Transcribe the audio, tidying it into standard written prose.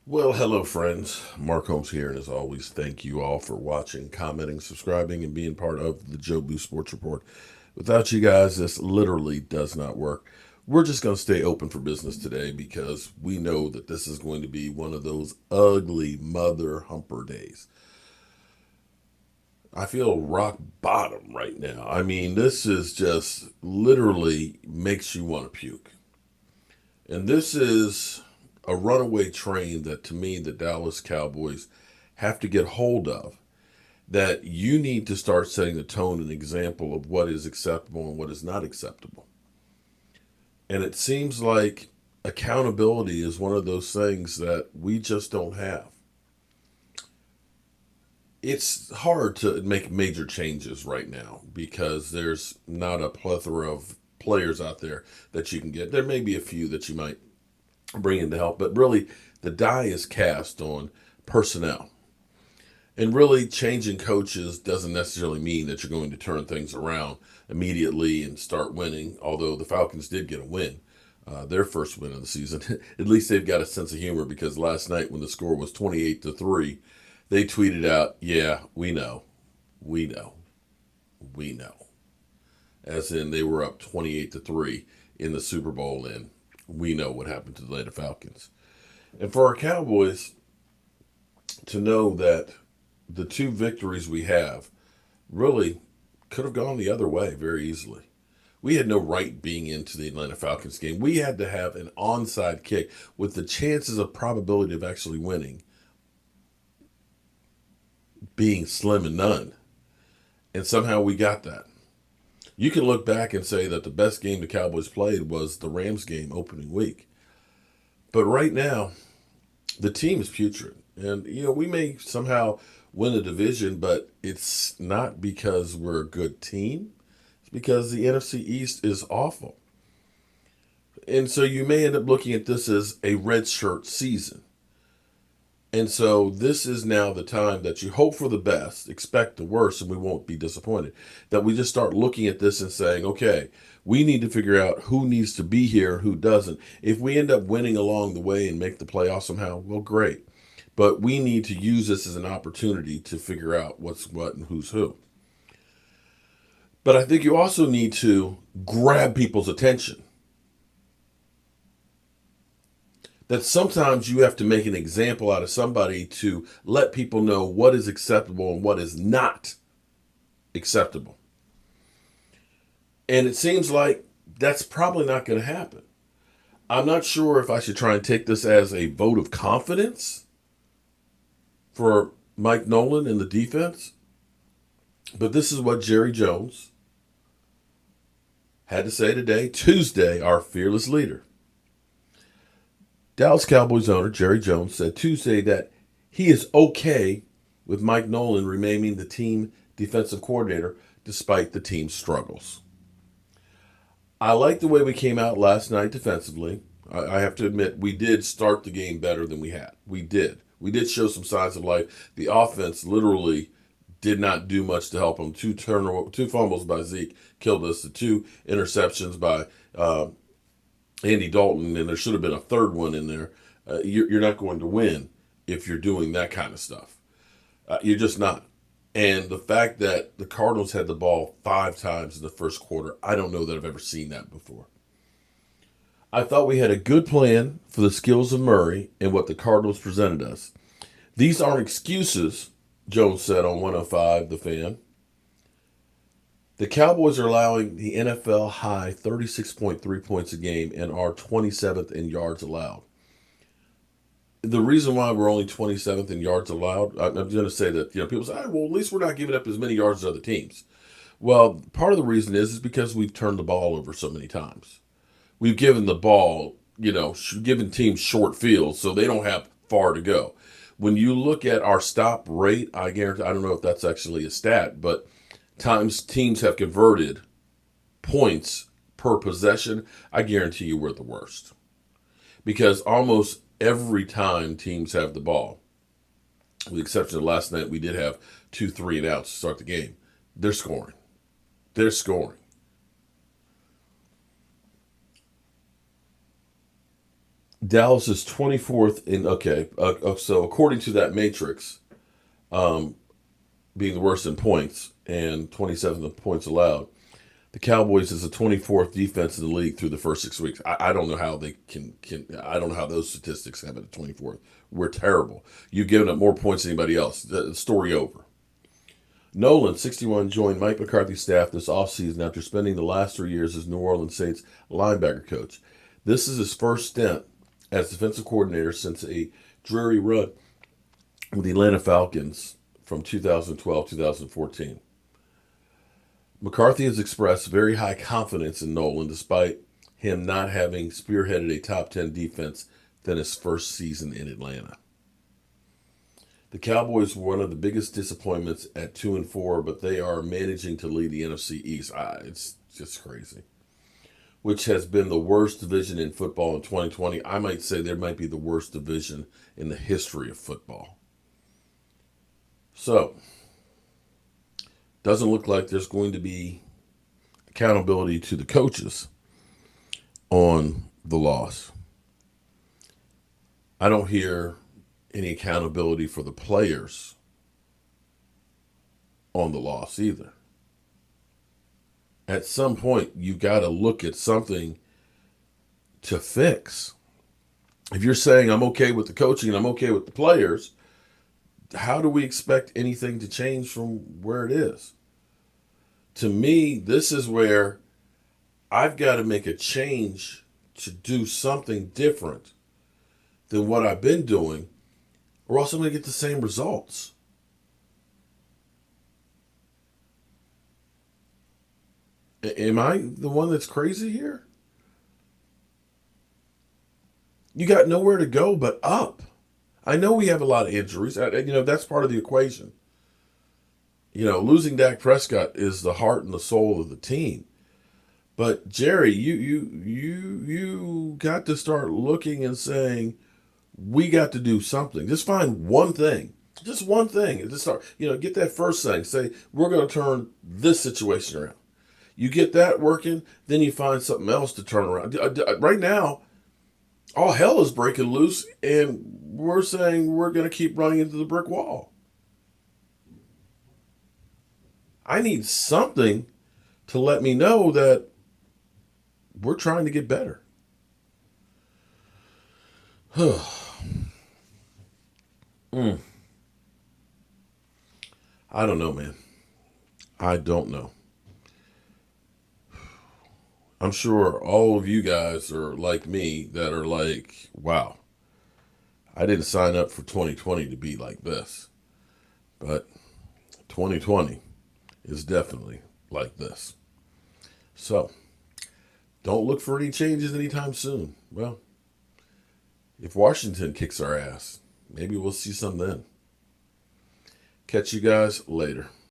Well, hello, friends. Mark Holmes here, and as always, thank you all for watching, commenting, subscribing, and being part of the Joe Boo Sports Report. Without you guys, this literally does not work. We're just going to stay open for business today because we know that this is going to be one of those ugly mother humper days. I feel rock bottom right now. I mean, this is just literally makes you want to puke. And this is a runaway train that to me the Dallas Cowboys have to get hold of. That you need to start setting the tone and example of what is acceptable and what is not acceptable. And it seems like accountability is one of those things that we just don't have. It's hard to make major changes right now because there's not a plethora of players out there that you can get. There may be a few that you might bring in to help, but really the die is cast on personnel. And really, changing coaches doesn't necessarily mean that you're going to turn things around immediately and start winning, although the Falcons did get a win, their first win of the season. At least they've got a sense of humor because last night when the score was 28-3, they tweeted out, "Yeah, we know. We know. We know." As in they were up 28-3 in the Super Bowl, and we know what happened to the Atlanta Falcons. And for our Cowboys to know that the two victories we have really could have gone the other way very easily. We had no right being into the Atlanta Falcons game. We had to have an onside kick with the chances of probability of actually winning being slim and none. And somehow we got that. You can look back and say that the best game the Cowboys played was the Rams game opening week. But right now, the team is putrid. And, we may somehow win the division, but it's not because we're a good team. It's because the NFC East is awful. And so you may end up looking at this as a red shirt season. And so this is now the time that you hope for the best, expect the worst, and we won't be disappointed. That we just start looking at this and saying, okay, we need to figure out who needs to be here, who doesn't. If we end up winning along the way and make the playoffs somehow, well, great. But we need to use this as an opportunity to figure out what's what and who's who. But I think you also need to grab people's attention. That sometimes you have to make an example out of somebody to let people know what is acceptable and what is not acceptable. And it seems like that's probably not going to happen. I'm not sure if I should try and take this as a vote of confidence for Mike Nolan and the defense, but this is what Jerry Jones had to say today, Tuesday, our fearless leader. Dallas Cowboys owner Jerry Jones said Tuesday that he is okay with Mike Nolan remaining the team defensive coordinator despite the team's struggles. I like the way we came out last night defensively. I have to admit, we did start the game better than we had. We did. We did show some signs of life. The offense literally did not do much to help them. Two fumbles by Zeke killed us. The two interceptions by Andy Dalton, and there should have been a third one in there. You're not going to win if you're doing that kind of stuff. You're just not. And the fact that the Cardinals had the ball 5 times in the first quarter, I don't know that I've ever seen that before. I thought we had a good plan for the skills of Murray and what the Cardinals presented us. These aren't excuses, Jones said on 105 The Fan. The Cowboys are allowing the NFL high 36.3 points a game and are 27th in yards allowed. The reason why we're only 27th in yards allowed, I'm going to say that people say, well, at least we're not giving up as many yards as other teams. Well, part of the reason is because we've turned the ball over so many times. We've given the ball, given teams short fields so they don't have far to go. When you look at our stop rate, I guarantee, I don't know if that's actually a stat, but times teams have converted points per possession, I guarantee you we're the worst. Because almost every time teams have the ball, with the exception of last night, we did have 2 3-and-outs to start the game. They're scoring. They're scoring. Dallas is 24th in, okay, so according to that matrix, um, being the worst in points and 27th in points allowed, the Cowboys is the 24th defense in the league through the first 6 weeks. I don't know how they can I don't know how those statistics have it at 24th. We're terrible. You've given up more points than anybody else. The story over. Nolan, 61, joined Mike McCarthy's staff this offseason after spending the last 3 years as New Orleans Saints linebacker coach. This is his first stint as defensive coordinator since a dreary run with the Atlanta Falcons from 2012-2014. McCarthy has expressed very high confidence in Nolan despite him not having spearheaded a top 10 defense than his first season in Atlanta. The Cowboys were one of the biggest disappointments at 2-4, but they are managing to lead the NFC East. It's just crazy. Which has been the worst division in football in 2020. I might say there might be the worst division in the history of football. So, doesn't look like there's going to be accountability to the coaches on the loss. I don't hear any accountability for the players on the loss either. At some point, you got to look at something to fix. If you're saying I'm okay with the coaching and I'm okay with the players, how do we expect anything to change from where it is? To me, this is where I've got to make a change to do something different than what I've been doing, or else I'm going to get the same results. Am I the one that's crazy here? You got nowhere to go but up. I know we have a lot of injuries. That's part of the equation. Losing Dak Prescott is the heart and the soul of the team. But Jerry, you got to start looking and saying, we got to do something. Just find one thing. Just one thing. Just start, get that first thing. Say, we're going to turn this situation around. You get that working, then you find something else to turn around. Right now, all hell is breaking loose, and we're saying we're going to keep running into the brick wall. I need something to let me know that we're trying to get better. I don't know, man. I don't know. I'm sure all of you guys are like me that are like, wow, I didn't sign up for 2020 to be like this. But 2020 is definitely like this. So, don't look for any changes anytime soon. Well, if Washington kicks our ass, maybe we'll see some then. Catch you guys later.